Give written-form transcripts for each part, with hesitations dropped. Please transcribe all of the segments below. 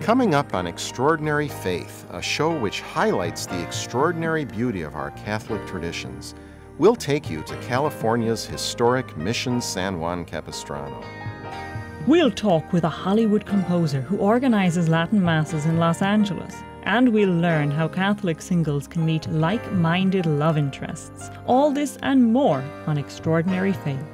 Coming up on Extraordinary Faith, a show which highlights the extraordinary beauty of our Catholic traditions, we'll take you to California's historic Mission San Juan Capistrano. We'll talk with a Hollywood composer who organizes Latin Masses in Los Angeles. And we'll learn how Catholic singles can meet like-minded love interests. All this and more on Extraordinary Faith.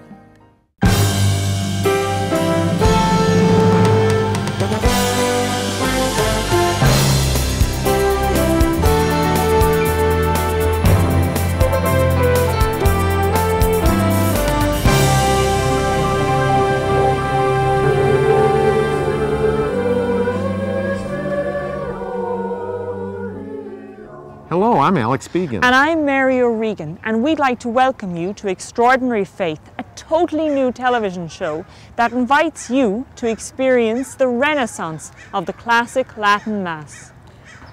Hello, I'm Alex Began. And I'm Mary O'Regan, and we'd like to welcome you to Extraordinary Faith, a totally new television show that invites you to experience the renaissance of the classic Latin Mass.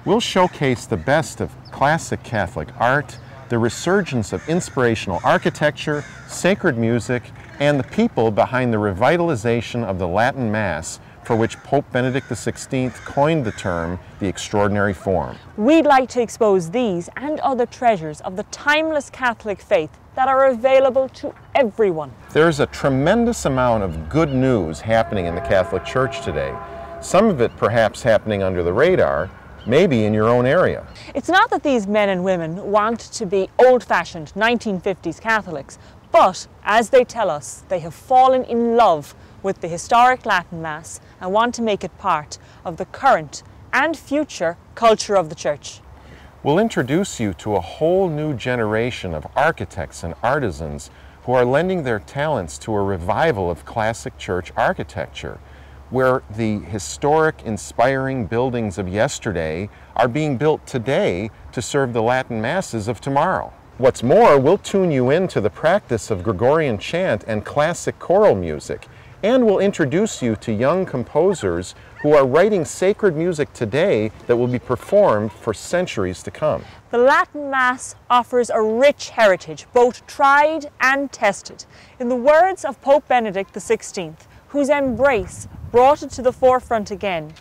We'll showcase the best of classic Catholic art, the resurgence of inspirational architecture, sacred music, and the people behind the revitalization of the Latin Mass, for which Pope Benedict XVI coined the term the extraordinary form. We'd like to expose these and other treasures of the timeless Catholic faith that are available to everyone. There's a tremendous amount of good news happening in the Catholic Church today. Some of it perhaps happening under the radar, maybe in your own area. It's not that these men and women want to be old-fashioned 1950s Catholics, but as they tell us, they have fallen in love with the historic Latin Mass and want to make it part of the current and future culture of the Church. We'll introduce you to a whole new generation of architects and artisans who are lending their talents to a revival of classic church architecture, where the historic, inspiring buildings of yesterday are being built today to serve the Latin Masses of tomorrow. What's more, we'll tune you into the practice of Gregorian chant and classic choral music, and we'll introduce you to young composers who are writing sacred music today that will be performed for centuries to come. The Latin Mass offers a rich heritage, both tried and tested. In the words of Pope Benedict XVI, whose embrace brought it to the forefront again,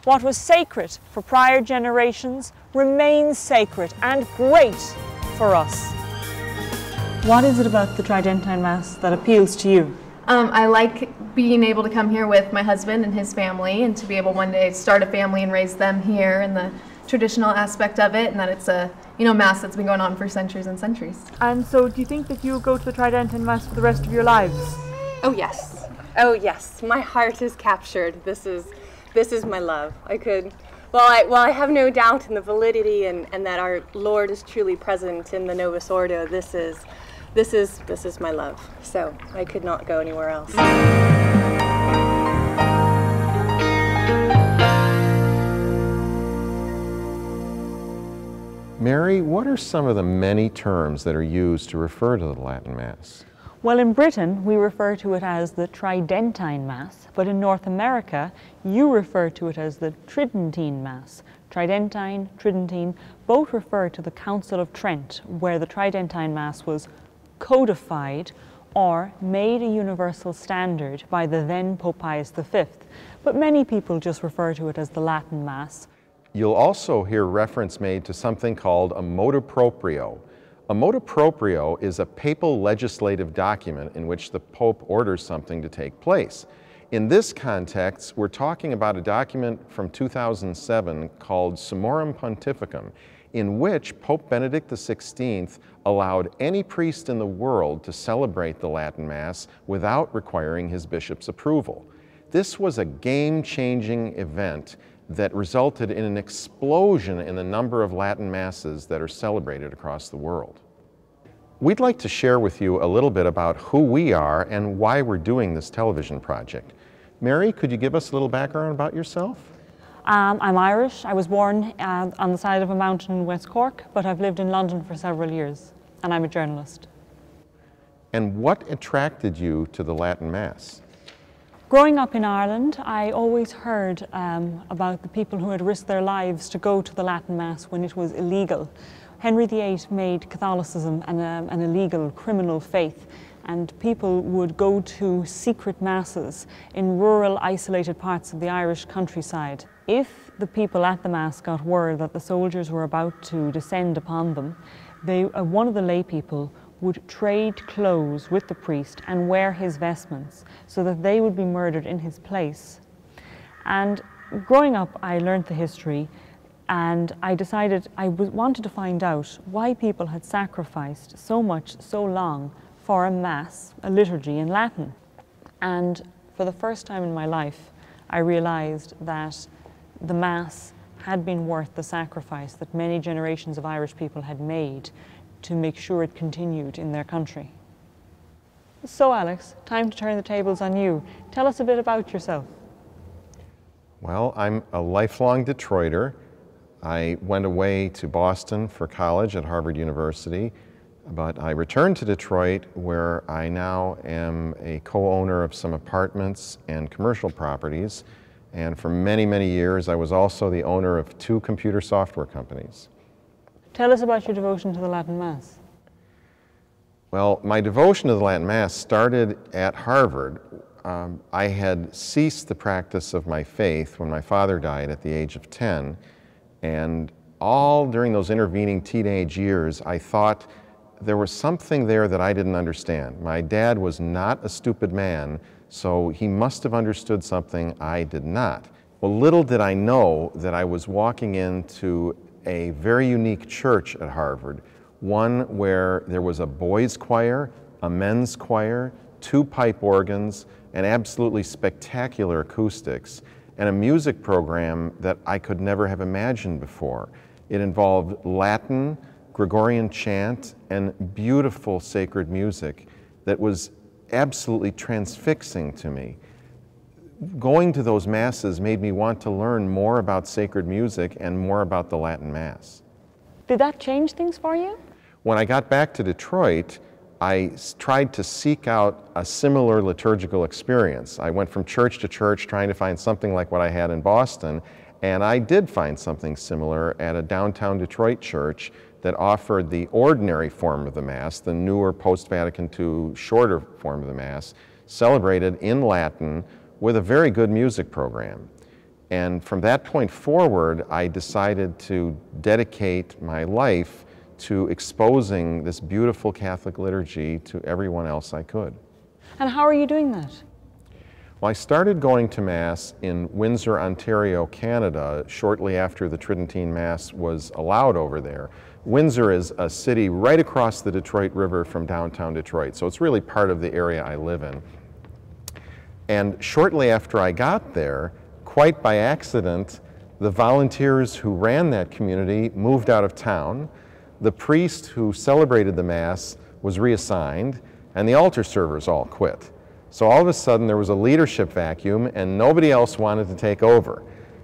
what was sacred for prior generations remains sacred and great for us. What is it about the Tridentine Mass that appeals to you? I like being able to come here with my husband and his family and to be able one day to start a family and raise them here, and the traditional aspect of it, and that it's a Mass that's been going on for centuries and centuries. And so do you think that you'll go to the Tridentine Mass for the rest of your lives? Oh yes. Oh yes. My heart is captured. This is my love. I have no doubt in the validity and that our Lord is truly present in the Novus Ordo. This is my love. So I could not go anywhere else. Mary, what are some of the many terms that are used to refer to the Latin Mass? Well, in Britain, we refer to it as the Tridentine Mass, but in North America, you refer to it as the Tridentine Mass. Tridentine, Tridentine, both refer to the Council of Trent, where the Tridentine Mass was codified or made a universal standard by the then Pope Pius V. But many people just refer to it as the Latin Mass. You'll also hear reference made to something called a motu proprio. A motu proprio is a papal legislative document in which the Pope orders something to take place. In this context, we're talking about a document from 2007 called Summorum Pontificum, in which Pope Benedict XVI allowed any priest in the world to celebrate the Latin Mass without requiring his bishop's approval. This was a game-changing event that resulted in an explosion in the number of Latin Masses that are celebrated across the world. We'd like to share with you a little bit about who we are and why we're doing this television project. Mary, could you give us a little background about yourself? I'm Irish. I was born on the side of a mountain in West Cork, but I've lived in London for several years, and I'm a journalist. And what attracted you to the Latin Mass? Growing up in Ireland, I always heard about the people who had risked their lives to go to the Latin Mass when it was illegal. Henry VIII made Catholicism an illegal criminal faith, and people would go to secret masses in rural, isolated parts of the Irish countryside. If the people at the mass got word that the soldiers were about to descend upon them, one of the lay people would trade clothes with the priest and wear his vestments so that they would be murdered in his place. And growing up, I learned the history, and I decided I wanted to find out why people had sacrificed so much, so long, for a mass, a liturgy in Latin. And for the first time in my life, I realized that the mass had been worth the sacrifice that many generations of Irish people had made to make sure it continued in their country. So Alex, time to turn the tables on you. Tell us a bit about yourself. Well, I'm a lifelong Detroiter. I went away to Boston for college at Harvard University, but I returned to Detroit, where I now am a co-owner of some apartments and commercial properties. And for many, many years, I was also the owner of 2 computer software companies. Tell us about your devotion to the Latin Mass. Well, my devotion to the Latin Mass started at Harvard. I had ceased the practice of my faith when my father died at the age of 10, and all during those intervening teenage years, I thought there was something there that I didn't understand. My dad was not a stupid man, so he must have understood something I did not. Well, little did I know that I was walking into a very unique church at Harvard, one where there was a boys' choir, a men's choir, 2 pipe organs, and absolutely spectacular acoustics, and a music program that I could never have imagined before. It involved Latin, Gregorian chant, and beautiful sacred music that was absolutely transfixing to me. Going to those masses made me want to learn more about sacred music and more about the Latin Mass. Did that change things for you? When I got back to Detroit, I tried to seek out a similar liturgical experience. I went from church to church trying to find something like what I had in Boston, and I did find something similar at a downtown Detroit church that offered the ordinary form of the Mass, the newer post-Vatican II shorter form of the Mass, celebrated in Latin with a very good music program. And from that point forward, I decided to dedicate my life to exposing this beautiful Catholic liturgy to everyone else I could. And how are you doing that? Well, I started going to Mass in Windsor, Ontario, Canada, shortly after the Tridentine Mass was allowed over there. Windsor is a city right across the Detroit River from downtown Detroit, so it's really part of the area I live in. And shortly after I got there, quite by accident, the volunteers who ran that community moved out of town. The priest who celebrated the Mass was reassigned, and the altar servers all quit. So all of a sudden there was a leadership vacuum and nobody else wanted to take over.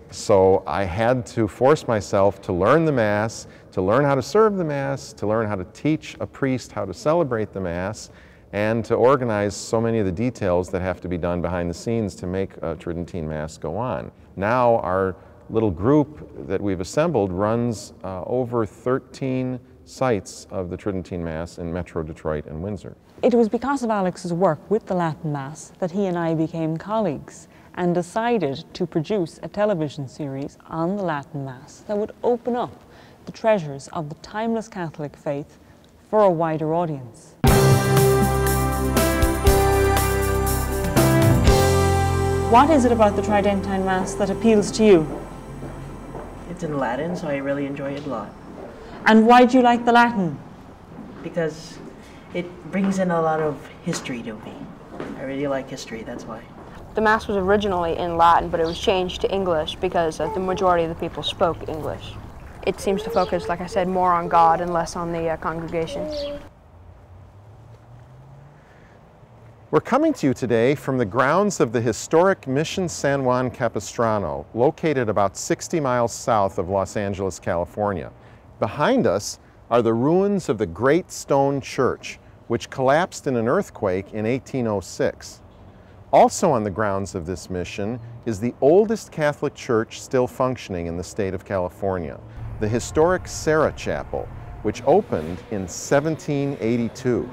So I had to force myself to learn the Mass, to learn how to serve the Mass, to learn how to teach a priest how to celebrate the Mass, and to organize so many of the details that have to be done behind the scenes to make a Tridentine Mass go on. Now our little group that we've assembled runs over 13 sites of the Tridentine Mass in Metro Detroit and Windsor. It was because of Alex's work with the Latin Mass that he and I became colleagues and decided to produce a television series on the Latin Mass that would open up the treasures of the timeless Catholic faith for a wider audience. What is it about the Tridentine Mass that appeals to you? It's in Latin, so I really enjoy it a lot. And why do you like the Latin? Because it brings in a lot of history to me. I really like history, that's why. The Mass was originally in Latin, but it was changed to English because the majority of the people spoke English. It seems to focus, like I said, more on God and less on the congregation. We're coming to you today from the grounds of the historic Mission San Juan Capistrano, located about 60 miles south of Los Angeles, California. Behind us are the ruins of the Great Stone Church, which collapsed in an earthquake in 1806. Also on the grounds of this mission is the oldest Catholic church still functioning in the state of California, the historic Sarah Chapel, which opened in 1782.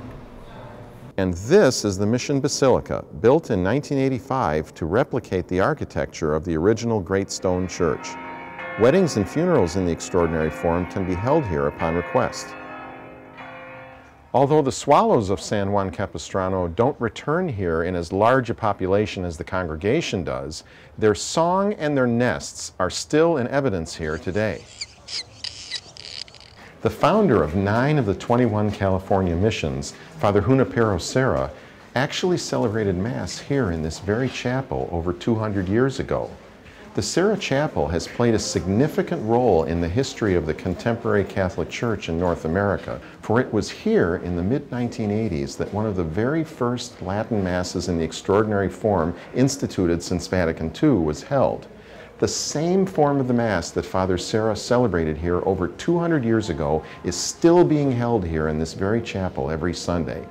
And this is the Mission Basilica, built in 1985 to replicate the architecture of the original Great Stone Church. Weddings and funerals in the extraordinary form can be held here upon request. Although the swallows of San Juan Capistrano don't return here in as large a population as the congregation does, their song and their nests are still in evidence here today. The founder of 9 of the 21 California missions, Father Junipero Serra, actually celebrated Mass here in this very chapel over 200 years ago. The Serra Chapel has played a significant role in the history of the contemporary Catholic Church in North America, for it was here in the mid-1980s that one of the very first Latin Masses in the extraordinary form instituted since Vatican II was held. The same form of the Mass that Father Serra celebrated here over 200 years ago is still being held here in this very chapel every Sunday.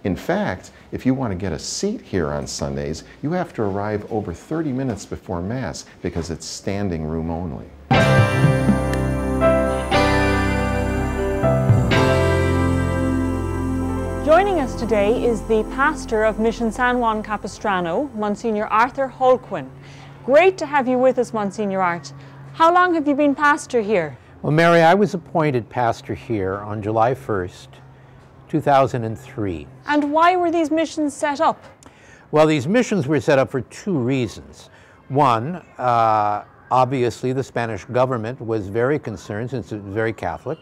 In fact, if you want to get a seat here on Sundays, you have to arrive over 30 minutes before Mass because it's standing room only. Joining us today is the pastor of Mission San Juan Capistrano, Monsignor Arthur Holquin. Great to have you with us, Monsignor Art. How long have you been pastor here? Well, Mary, I was appointed pastor here on July 1st, 2003. And why were these missions set up? Well, these missions were set up for 2 reasons. One, obviously the Spanish government was very concerned, since it was very Catholic,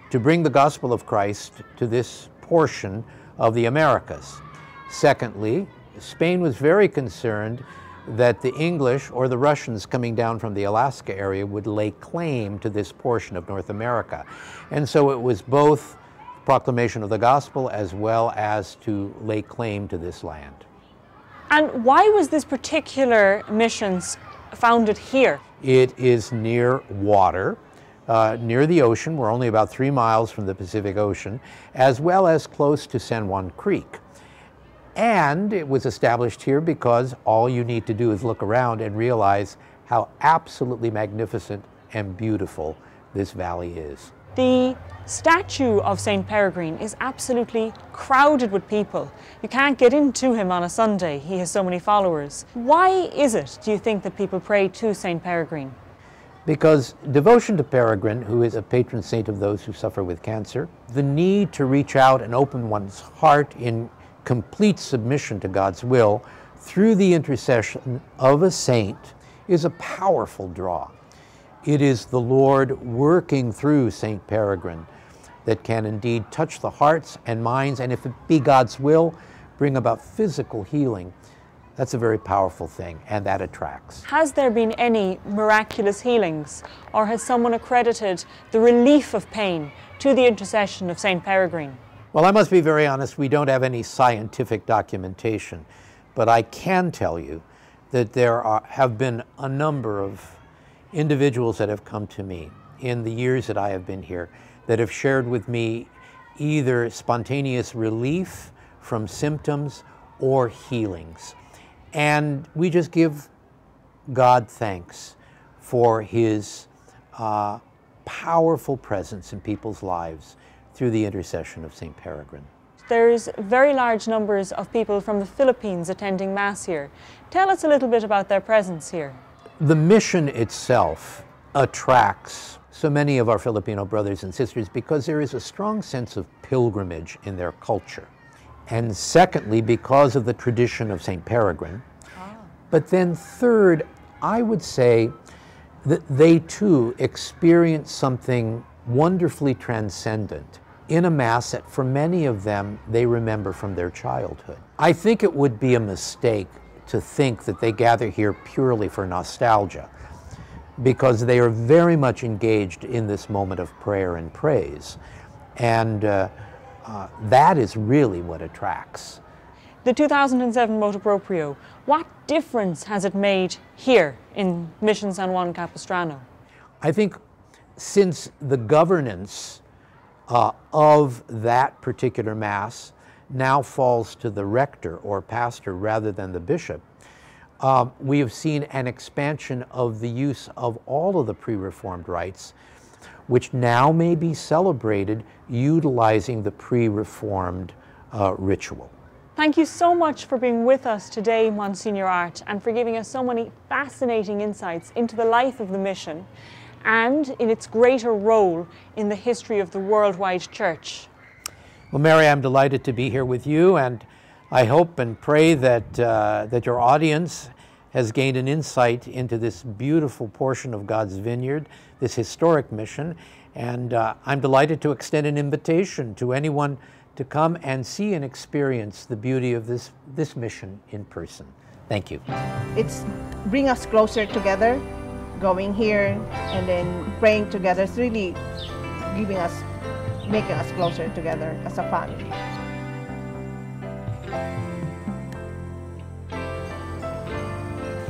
to bring the gospel of Christ to this portion of the Americas. Secondly, Spain was very concerned that the English or the Russians coming down from the Alaska area would lay claim to this portion of North America. And so it was both proclamation of the gospel as well as to lay claim to this land. And why was this particular mission founded here? It is near water, near the ocean. We're only about 3 miles from the Pacific Ocean, as well as close to San Juan Creek. And it was established here because all you need to do is look around and realize how absolutely magnificent and beautiful this valley is. The statue of St. Peregrine is absolutely crowded with people. You can't get into him on a Sunday. He has so many followers. Why is it, do you think, that people pray to St. Peregrine? Because devotion to Peregrine, who is a patron saint of those who suffer with cancer, the need to reach out and open one's heart in complete submission to God's will through the intercession of a saint is a powerful draw. It is the Lord working through St. Peregrine that can indeed touch the hearts and minds, and if it be God's will, bring about physical healing. That's a very powerful thing, and that attracts. Has there been any miraculous healings, or has someone accredited the relief of pain to the intercession of St. Peregrine? Well, I must be very honest, we don't have any scientific documentation, but I can tell you that there have been a number of individuals that have come to me in the years that I have been here that have shared with me either spontaneous relief from symptoms or healings. And we just give God thanks for His powerful presence in people's lives through the intercession of St. Peregrine. There's very large numbers of people from the Philippines attending Mass here. Tell us a little bit about their presence here. The mission itself attracts so many of our Filipino brothers and sisters because there is a strong sense of pilgrimage in their culture. And secondly, because of the tradition of St. Peregrine. But then third, I would say that they too experience something wonderfully transcendent in a Mass that for many of them they remember from their childhood. I think it would be a mistake to think that they gather here purely for nostalgia, because they are very much engaged in this moment of prayer and praise. And that is really what attracts. The 2007 Motu Proprio, what difference has it made here in Mission San Juan Capistrano? I think since the governance of that particular Mass now falls to the rector or pastor rather than the bishop, we have seen an expansion of the use of all of the pre-Reformed rites, which now may be celebrated utilizing the pre-Reformed ritual. Thank you so much for being with us today, Monsignor Art, and for giving us so many fascinating insights into the life of the mission and in its greater role in the history of the worldwide church. Well, Mary, I'm delighted to be here with you, and I hope and pray that, that your audience has gained an insight into this beautiful portion of God's vineyard, this historic mission, and I'm delighted to extend an invitation to anyone to come and see and experience the beauty of this mission in person. Thank you. It's bring us closer together, going here and then praying together. It's really making us closer together as a family.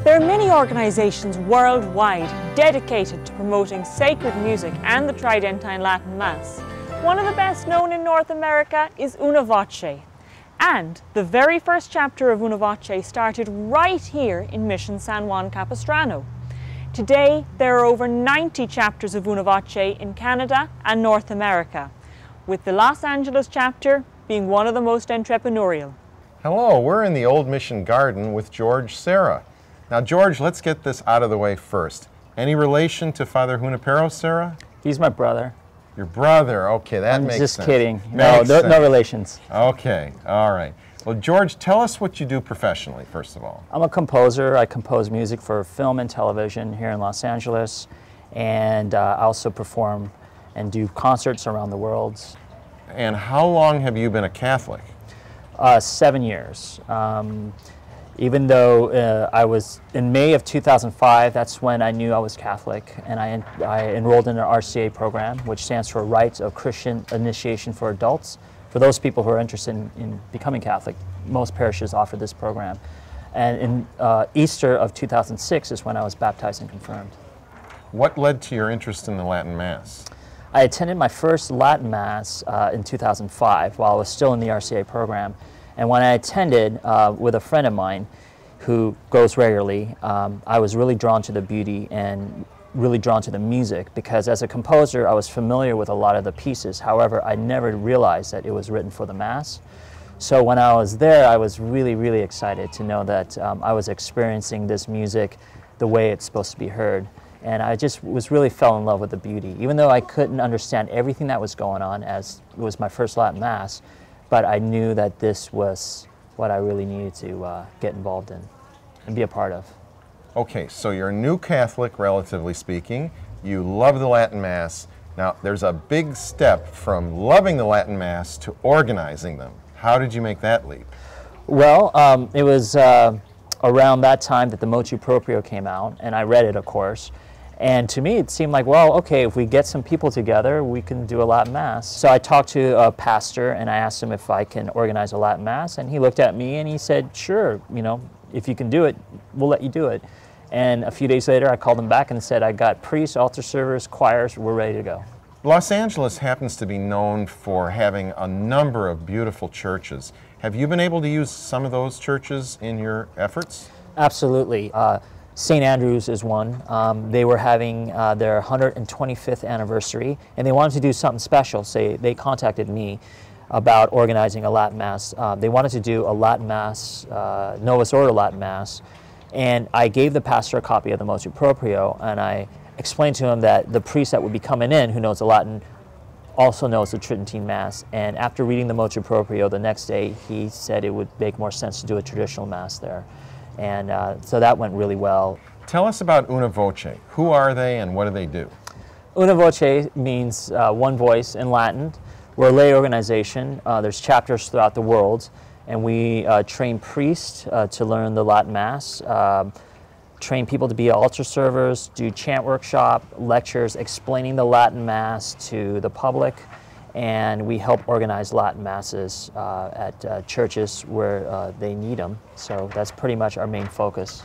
There are many organizations worldwide dedicated to promoting sacred music and the Tridentine Latin Mass. One of the best known in North America is Una Voce. And the very first chapter of Una Voce started right here in Mission San Juan Capistrano. Today, there are over 90 chapters of Una Voce in Canada and North America, with the Los Angeles chapter being one of the most entrepreneurial. Hello, we're in the Old Mission Garden with George Serra. Now, George, let's get this out of the way first. Any relation to Father Junipero Serra? He's my brother. Your brother, okay, that I'm makes just sense. kidding. Makes sense. No relations. Okay, all right. Well, George, tell us what you do professionally, first of all. I'm a composer. I compose music for film and television here in Los Angeles, and I also perform and do concerts around the world. And how long have you been a Catholic? 7 years. Even though I was in May of 2005, that's when I knew I was Catholic, and I enrolled in an RCA program, which stands for Rites of Christian Initiation for Adults. For those people who are interested in becoming Catholic, most parishes offer this program. And in Easter of 2006 is when I was baptized and confirmed. What led to your interest in the Latin Mass? I attended my first Latin Mass in 2005 while I was still in the RCA program. And when I attended with a friend of mine who goes regularly, I was really drawn to the beauty and really drawn to the music, because as a composer I was familiar with a lot of the pieces. However, I never realized that it was written for the Mass. So when I was there, I was really, really excited to know that I was experiencing this music the way it's supposed to be heard. And I just really fell in love with the beauty. Even though I couldn't understand everything that was going on, as it was my first Latin Mass, but I knew that this was what I really needed to get involved in and be a part of. Okay, so you're a new Catholic, relatively speaking. You love the Latin Mass. Now, there's a big step from loving the Latin Mass to organizing them. How did you make that leap? Well, it was around that time that the Motu Proprio came out, and I read it, of course. And to me, it seemed like, well, okay, if we get some people together, we can do a Latin Mass. So I talked to a pastor, and I asked him if I can organize a Latin Mass, and he looked at me and he said, sure, you know, if you can do it, we'll let you do it. And a few days later, I called him back and said, I got priests, altar servers, choirs, we're ready to go. Los Angeles happens to be known for having a number of beautiful churches. Have you been able to use some of those churches in your efforts? Absolutely. St. Andrew's is one. They were having their 125th anniversary, and they wanted to do something special, so they contacted me about organizing a Latin Mass. They wanted to do a Latin Mass, Novus Ordo Latin Mass, and I gave the pastor a copy of the Motu Proprio, and I explained to him that the priest that would be coming in, who knows the Latin, also knows the Tridentine Mass. And after reading the Motu Proprio the next day, he said it would make more sense to do a traditional Mass there. And so that went really well. Tell us about Una Voce. Who are they and what do they do? Una Voce means one voice in Latin. We're a lay organization. There's chapters throughout the world, and we train priests to learn the Latin Mass, train people to be altar servers, do chant workshop, lectures explaining the Latin Mass to the public, and we help organize Latin Masses at churches where they need them. So that's pretty much our main focus.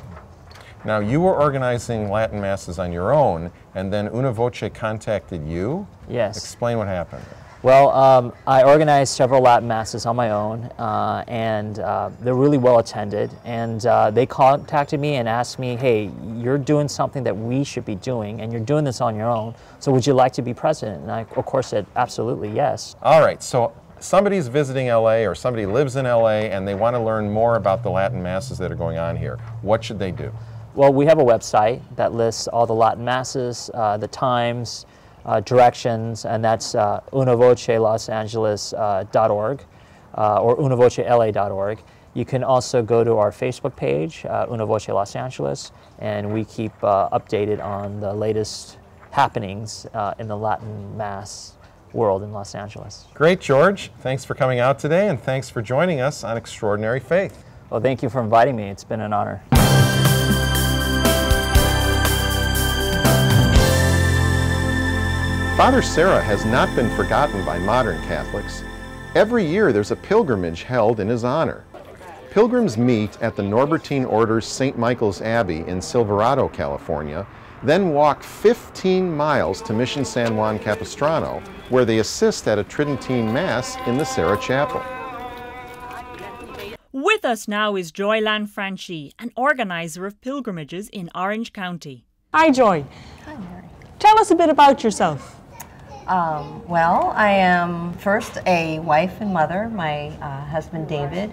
Now, you were organizing Latin Masses on your own, and then Una Voce contacted you? Yes. Explain what happened. Well, I organized several Latin Masses on my own, and they're really well attended. And they contacted me and asked me, hey, you're doing something that we should be doing, and you're doing this on your own, so would you like to be president? And I, of course, said, absolutely, yes. All right, so somebody's visiting LA or somebody lives in LA and they want to learn more about the Latin Masses that are going on here, what should they do? Well, we have a website that lists all the Latin Masses, the times, directions, and that's unavocelosangeles.org or unavocela.org. You can also go to our Facebook page, Una Voce Los Angeles, and we keep updated on the latest happenings in the Latin Mass world in Los Angeles. Great, George. Thanks for coming out today, and thanks for joining us on Extraordinary Faith. Well, thank you for inviting me. It's been an honor. Father Serra has not been forgotten by modern Catholics. Every year there's a pilgrimage held in his honor. Pilgrims meet at the Norbertine Order's St. Michael's Abbey in Silverado, California, then walk 15 miles to Mission San Juan Capistrano, where they assist at a Tridentine Mass in the Serra Chapel. With us now is Joy Lanfranchi, an organizer of pilgrimages in Orange County. Hi, Joy. Hi, Mary. Tell us a bit about yourself. Well, I am first a wife and mother. My husband, David,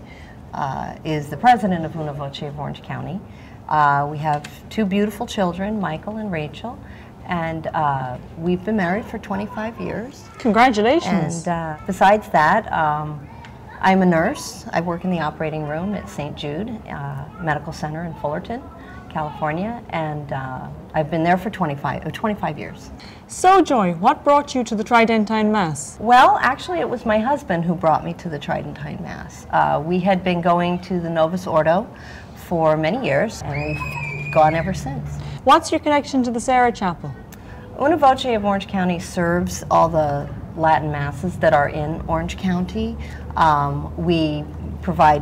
is the president of Una Voce of Orange County. We have two beautiful children, Michael and Rachel, and we've been married for 25 years. Congratulations. And besides that, I'm a nurse. I work in the operating room at St. Jude Medical Center in Fullerton, California, and I've been there for 25 years. So, Joy, what brought you to the Tridentine Mass? Well, actually, it was my husband who brought me to the Tridentine Mass. We had been going to the Novus Ordo for many years, and we've gone ever since. What's your connection to the Serra Chapel? Una Voce of Orange County serves all the Latin Masses that are in Orange County. We provide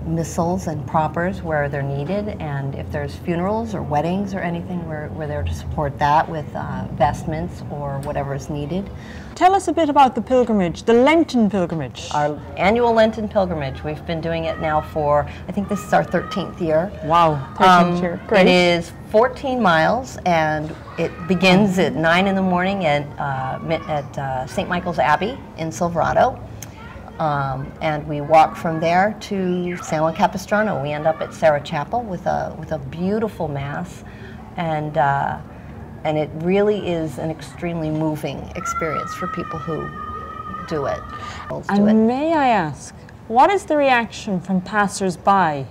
missals and propers where they're needed, and if there's funerals or weddings or anything, we're there to support that with vestments or whatever is needed. Tell us a bit about the pilgrimage, the Lenten pilgrimage. Our annual Lenten pilgrimage. We've been doing it now for, I think this is our 13th year. Wow, 13th year. Great. It is 14 miles, and it begins at 9 in the morning at St. Michael's Abbey in Silverado. And we walk from there to San Juan Capistrano. We end up at Serra Chapel with a beautiful Mass, and it really is an extremely moving experience for people who do it. And may I ask, what is the reaction from passers-by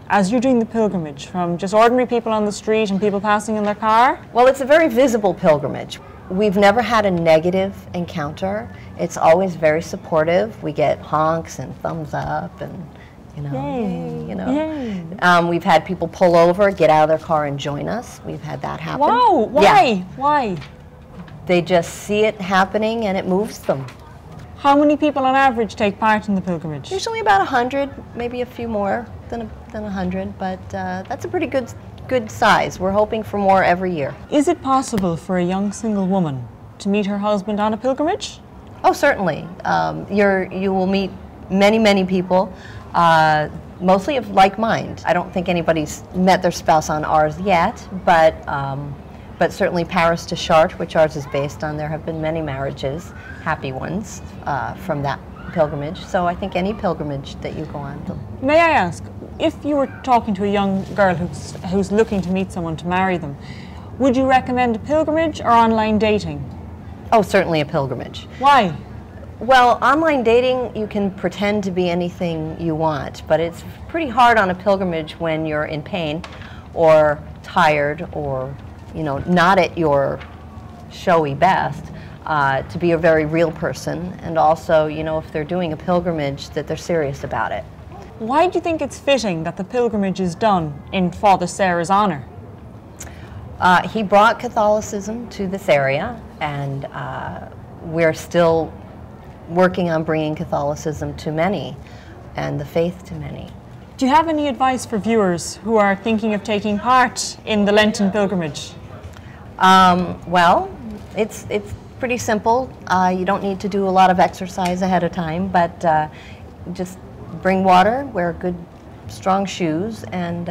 as you're doing the pilgrimage, from just ordinary people on the street and people passing in their car? Well, it's a very visible pilgrimage. We've never had a negative encounter. It's always very supportive. We get honks and thumbs up and, yay, Yay. We've had people pull over, get out of their car and join us. We've had that happen. Wow, why? Yeah. Why? They just see it happening and it moves them. How many people on average take part in the pilgrimage? Usually about 100, maybe a few more than 100, but that's a pretty good size. We're hoping for more every year. Is it possible for a young single woman to meet her husband on a pilgrimage? Oh, certainly. You will meet many people, mostly of like mind. I don't think anybody's met their spouse on ours yet, but certainly Paris to Chartres, which ours is based on, there have been many marriages, happy ones, from that pilgrimage. So I think any pilgrimage that you go on to. May I ask, if you were talking to a young girl who's looking to meet someone to marry them, would you recommend a pilgrimage or online dating? Oh, certainly a pilgrimage. Why? Well, online dating, you can pretend to be anything you want, but it's pretty hard on a pilgrimage when you're in pain or tired or, not at your showy best, to be a very real person, and also, if they're doing a pilgrimage, that they're serious about it. Why do you think it's fitting that the pilgrimage is done in Father Serra's honor? He brought Catholicism to this area, and we're still working on bringing Catholicism to many, and the faith to many. Do you have any advice for viewers who are thinking of taking part in the Lenten pilgrimage? Well, it's pretty simple. You don't need to do a lot of exercise ahead of time, but just bring water, wear good, strong shoes, and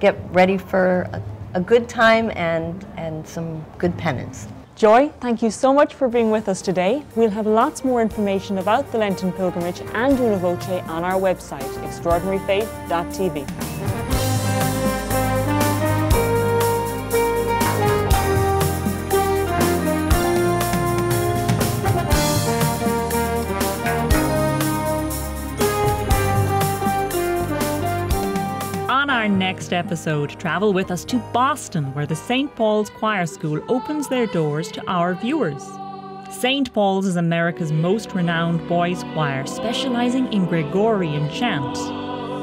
get ready for a good time and some good penance. Joy, thank you so much for being with us today. We'll have lots more information about the Lenten pilgrimage and Una Voce on our website, extraordinaryfaith.tv. On our next episode, travel with us to Boston, where the St. Paul's Choir School opens their doors to our viewers. St. Paul's is America's most renowned boys' choir, specializing in Gregorian chant.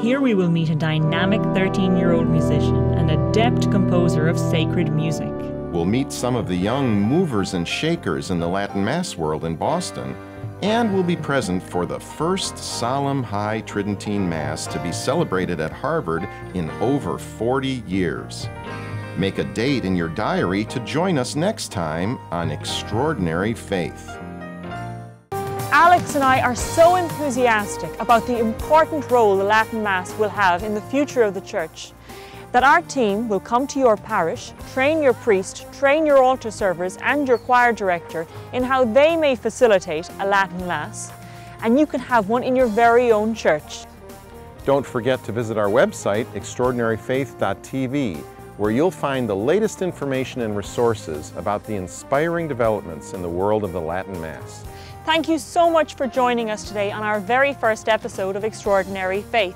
Here we will meet a dynamic 13-year-old musician and adept composer of sacred music. We'll meet some of the young movers and shakers in the Latin Mass world in Boston, and we'll be present for the first solemn High Tridentine Mass to be celebrated at Harvard in over 40 years. Make a date in your diary to join us next time on Extraordinary Faith. Alex and I are so enthusiastic about the important role the Latin Mass will have in the future of the Church that our team will come to your parish, train your priest, train your altar servers and your choir director in how they may facilitate a Latin Mass, and you can have one in your very own church. Don't forget to visit our website, extraordinaryfaith.tv, where you'll find the latest information and resources about the inspiring developments in the world of the Latin Mass. Thank you so much for joining us today on our very first episode of Extraordinary Faith.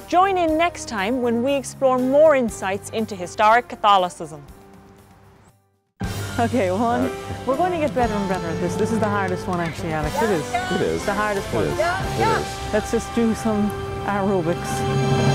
Join in next time when we explore more insights into historic Catholicism. Okay, we're going to get better and better at this. This is the hardest one actually, Alex. It is. It is. The hardest one. It is. Let's just do some aerobics.